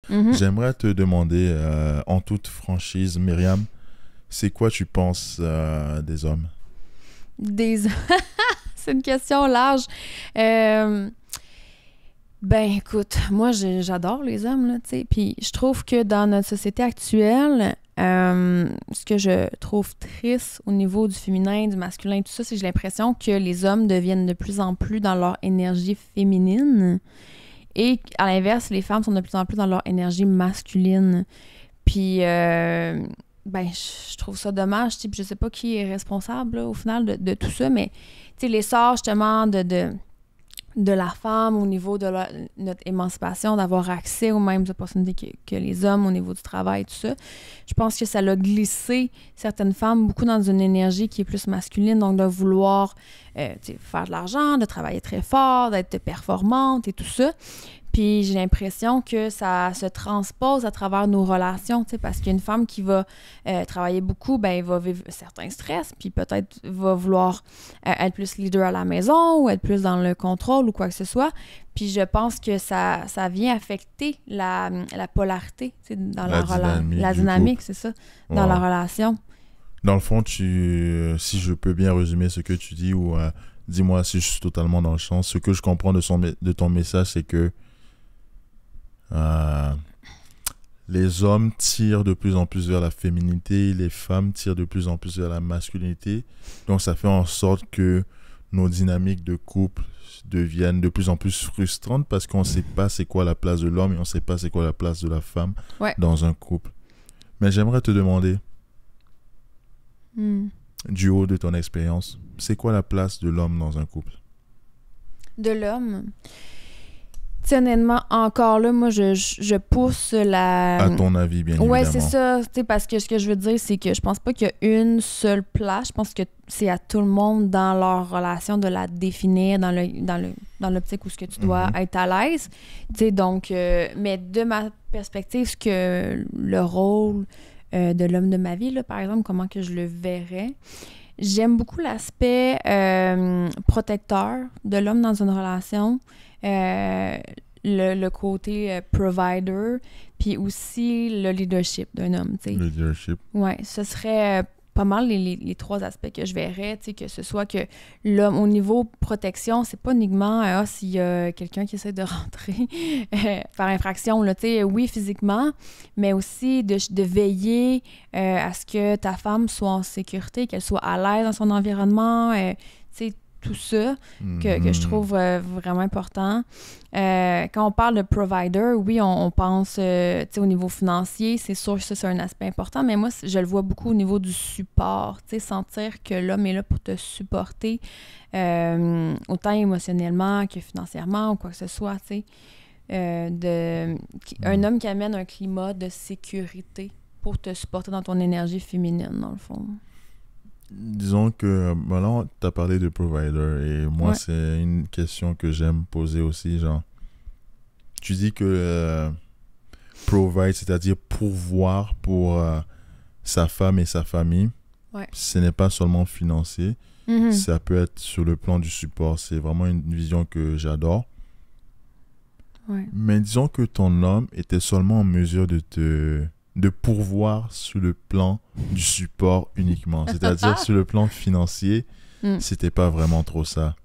J'aimerais te demander, en toute franchise, Myriam, c'est quoi tu penses des hommes? Des... C'est une question large. Ben, écoute, moi, j'adore les hommes, là, tu sais. Puis je trouve que dans notre société actuelle, ce que je trouve triste au niveau du féminin, du masculin, tout ça, c'est que j'ai l'impression que les hommes deviennent de plus en plus dans leur énergie féminine et à l'inverse, les femmes sont de plus en plus dans leur énergie masculine. Puis, ben, je trouve ça dommage, tu sais, puis je sais pas qui est responsable, là, au final, de tout ça, mais, tu sais, l'essor, justement, de la femme au niveau de notre émancipation, d'avoir accès aux mêmes opportunités que les hommes au niveau du travail, tout ça. Je pense que ça l'a glissé certaines femmes beaucoup dans une énergie qui est plus masculine, donc de vouloir faire de l'argent, de travailler très fort, d'être performante et tout ça. Puis j'ai l'impression que ça se transpose à travers nos relations, tu sais, parce qu'une femme qui va travailler beaucoup, ben elle va vivre certains stress, puis peut-être va vouloir être plus leader à la maison ou être plus dans le contrôle ou quoi que ce soit. Puis je pense que ça vient affecter la polarité, tu sais, dans la dynamique, c'est ça, dans la relation. Dans le fond, si je peux bien résumer ce que tu dis, ou dis-moi si je suis totalement dans le champ, ce que je comprends de ton message, c'est que les hommes tirent de plus en plus vers la féminité, les femmes tirent de plus en plus vers la masculinité. Donc ça fait en sorte que nos dynamiques de couple deviennent de plus en plus frustrantes parce qu'on ne sait pas c'est quoi la place de l'homme et on ne sait pas c'est quoi la place de la femme dans un couple. Mais j'aimerais te demander, du haut de ton expérience, c'est quoi la place de l'homme dans un couple? De l'homme? Honnêtement, encore là, moi, je pousse la... À ton avis, bien évidemment. Ouais, c'est ça. Parce que ce que je veux dire, c'est que je pense pas qu'il y a une seule place. Je pense que c'est à tout le monde dans leur relation de la définir dans l'optique où ce que tu dois être à l'aise. Donc, mais de ma perspective, ce que le rôle de l'homme de ma vie, là, par exemple, comment que je le verrais, j'aime beaucoup l'aspect protecteur de l'homme dans une relation. Le côté provider, puis aussi le leadership d'un homme, tu sais. Le leadership. Ouais, ce serait pas mal les trois aspects que je verrais, tu sais, que ce soit que l'homme, au niveau protection, c'est pas uniquement s'il y a quelqu'un qui essaie de rentrer par infraction, là, tu sais, oui, physiquement, mais aussi de veiller à ce que ta femme soit en sécurité, qu'elle soit à l'aise dans son environnement, tu sais, tout ça que je trouve vraiment important. Quand on parle de provider, oui, on pense au niveau financier, c'est sûr que ça, c'est un aspect important, mais moi, je le vois beaucoup au niveau du support, sentir que l'homme est là pour te supporter, autant émotionnellement que financièrement ou quoi que ce soit, un homme qui amène un climat de sécurité pour te supporter dans ton énergie féminine, dans le fond. Disons que, là, tu as parlé de provider et moi, c'est une question que j'aime poser aussi, genre, tu dis que provide, c'est-à-dire pourvoir pour sa femme et sa famille, ce n'est pas seulement financier, ça peut être sur le plan du support, c'est vraiment une vision que j'adore. Mais disons que ton homme était seulement en mesure de pourvoir sur le plan du support uniquement. C'est-à-dire sur le plan financier, c'était pas vraiment trop ça.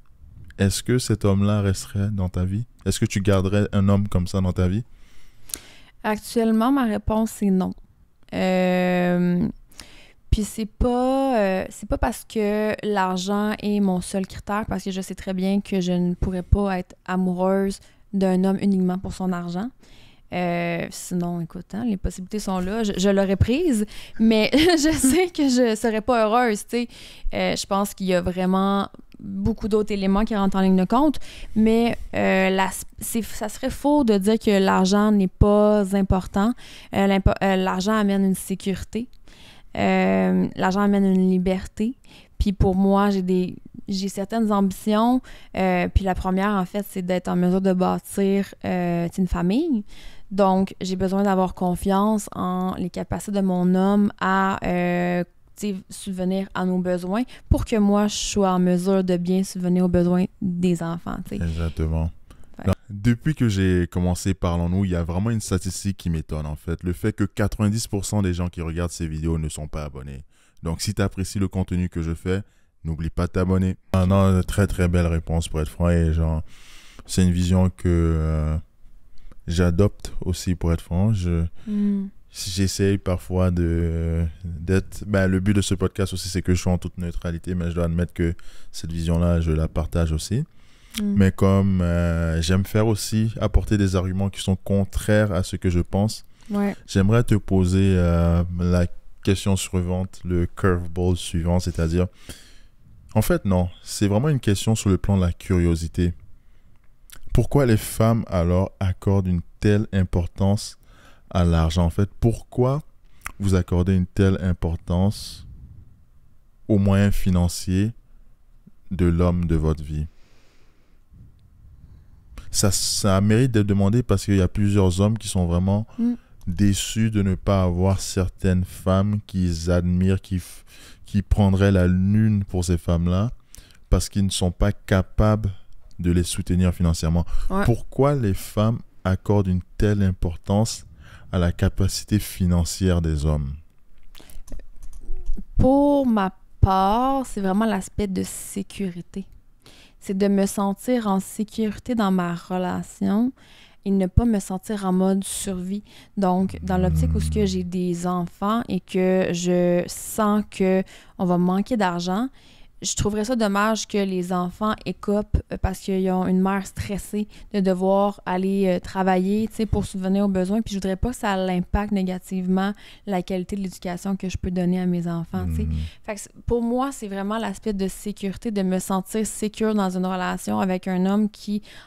Est-ce que cet homme-là resterait dans ta vie? Est-ce que tu garderais un homme comme ça dans ta vie? Actuellement, ma réponse est non. Puis c'est pas parce que l'argent est mon seul critère, parce que je sais très bien que je ne pourrais pas être amoureuse d'un homme uniquement pour son argent. Sinon, écoute, les possibilités sont là. Je l'aurais prise, mais je sais que je serais pas heureuse, tu sais. Je pense qu'il y a vraiment beaucoup d'autres éléments qui rentrent en ligne de compte, mais ça serait faux de dire que l'argent n'est pas important. L'argent amène une sécurité. L'argent amène une liberté. Puis pour moi, j'ai certaines ambitions. Puis la première, en fait, c'est d'être en mesure de bâtir une famille. Donc, j'ai besoin d'avoir confiance en les capacités de mon homme à subvenir à nos besoins pour que moi, je sois en mesure de bien subvenir aux besoins des enfants. T'sais. Exactement. depuis que j'ai commencé Parlons-nous, il y a vraiment une statistique qui m'étonne en fait. Le fait que 90% des gens qui regardent ces vidéos ne sont pas abonnés. Donc si tu apprécies le contenu que je fais, n'oublie pas de t'abonner. Ah non, très très belle réponse pour être franc. Et genre, c'est une vision que j'adopte aussi pour être franc. J'essaye parfois d'être... Ben, le but de ce podcast aussi, c'est que je sois en toute neutralité, mais je dois admettre que cette vision-là, je la partage aussi. Mais comme j'aime faire aussi, apporter des arguments qui sont contraires à ce que je pense, j'aimerais te poser la question suivante, le curveball suivant, c'est-à-dire... En fait, non, c'est vraiment une question sur le plan de la curiosité. Pourquoi les femmes, alors, accordent une telle importance à l'argent? En fait, pourquoi vous accordez une telle importance aux moyens financiers de l'homme de votre vie? Ça mérite d'être demandé parce qu'il y a plusieurs hommes qui sont vraiment déçus de ne pas avoir certaines femmes qu'ils admirent, qui prendraient la lune pour ces femmes-là parce qu'ils ne sont pas capables de les soutenir financièrement. Pourquoi les femmes accordent une telle importance à la capacité financière des hommes? Pour ma part, c'est vraiment l'aspect de sécurité. C'est de me sentir en sécurité dans ma relation et ne pas me sentir en mode survie. Donc, dans l'optique où j'ai des enfants et que je sens qu'on va manquer d'argent, je trouverais ça dommage que les enfants écopent parce qu'ils ont une mère stressée de devoir aller travailler, tu sais, pour subvenir aux besoins. Puis je voudrais pas que ça impacte négativement la qualité de l'éducation que je peux donner à mes enfants, tu sais. Fait que pour moi, c'est vraiment l'aspect de sécurité, de me sentir sécure dans une relation avec un homme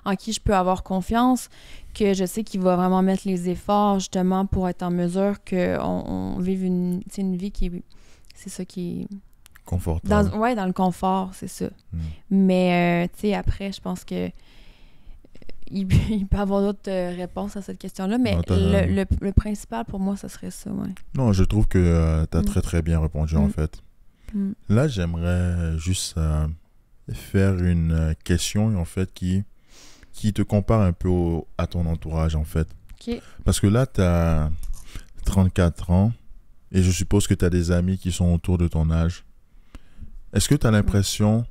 en qui je peux avoir confiance, que je sais qu'il va vraiment mettre les efforts justement pour être en mesure qu'on vive une vie qui est... C'est ça qui est... Confortable. Dans le confort, c'est ça. Mais, tu sais, après, je pense que il peut y avoir d'autres réponses à cette question-là, mais le principal, pour moi, ce serait ça, ouais. Non, je trouve que tu as très, très bien répondu, en fait. Là, j'aimerais juste faire une question, en fait, qui te compare un peu à ton entourage, en fait. Okay. Parce que là, tu as 34 ans, et je suppose que tu as des amis qui sont autour de ton âge. Est-ce que tu as l'impression...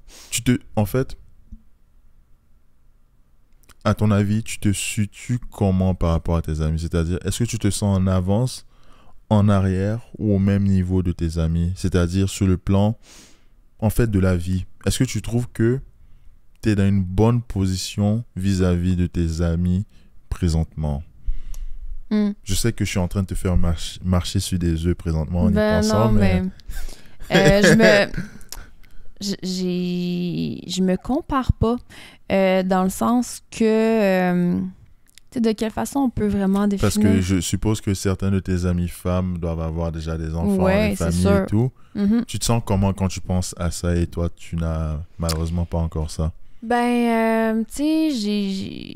En fait, à ton avis, tu te situes comment par rapport à tes amis? C'est-à-dire, est-ce que tu te sens en avance, en arrière ou au même niveau de tes amis? C'est-à-dire sur le plan, en fait, de la vie. Est-ce que tu trouves que tu es dans une bonne position vis-à-vis de tes amis présentement? Je sais que je suis en train de te faire marcher sur des œufs présentement en y pensant, mais... Je me compare pas dans le sens que tu sais, de quelle façon on peut vraiment définir... Parce que je suppose que certains de tes amis femmes doivent avoir déjà des enfants, des familles et tout. Tu te sens comment quand tu penses à ça et toi tu n'as malheureusement pas encore ça? Ben, tu sais,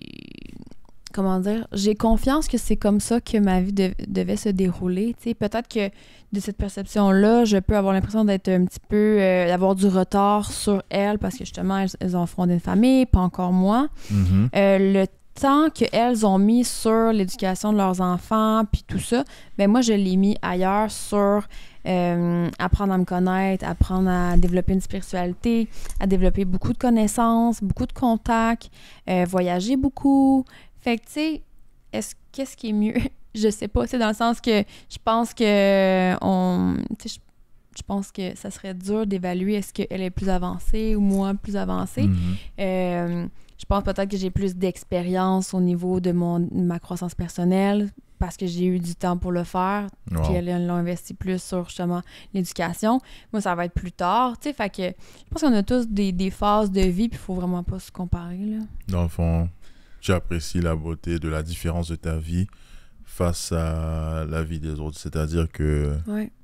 comment dire, j'ai confiance que c'est comme ça que ma vie devait se dérouler. Tu sais, peut-être que de cette perception-là, je peux avoir l'impression d'être un petit peu, d'avoir du retard sur elles parce que justement, elles ont fondé une famille, pas encore moi. Le temps qu'elles ont mis sur l'éducation de leurs enfants, puis tout ça, ben moi, je l'ai mis ailleurs sur apprendre à me connaître, apprendre à développer une spiritualité, à développer beaucoup de connaissances, beaucoup de contacts, voyager beaucoup. Fait que, tu sais, qu'est-ce qui est mieux? Je sais pas, c'est dans le sens que je pense que je pense que ça serait dur d'évaluer est-ce qu'elle est plus avancée ou moi plus avancée. Je pense peut-être que j'ai plus d'expérience au niveau de ma croissance personnelle parce que j'ai eu du temps pour le faire, puis elles l'ont investi plus sur justement l'éducation. Moi, ça va être plus tard, tu sais, fait que je pense qu'on a tous des phases de vie, puis il faut vraiment pas se comparer, là. Dans le fond, tu apprécies la beauté de la différence de ta vie face à la vie des autres. C'est-à-dire que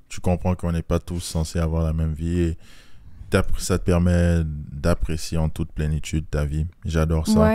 tu comprends qu'on n'est pas tous censés avoir la même vie et ça te permet d'apprécier en toute plénitude ta vie. J'adore ça.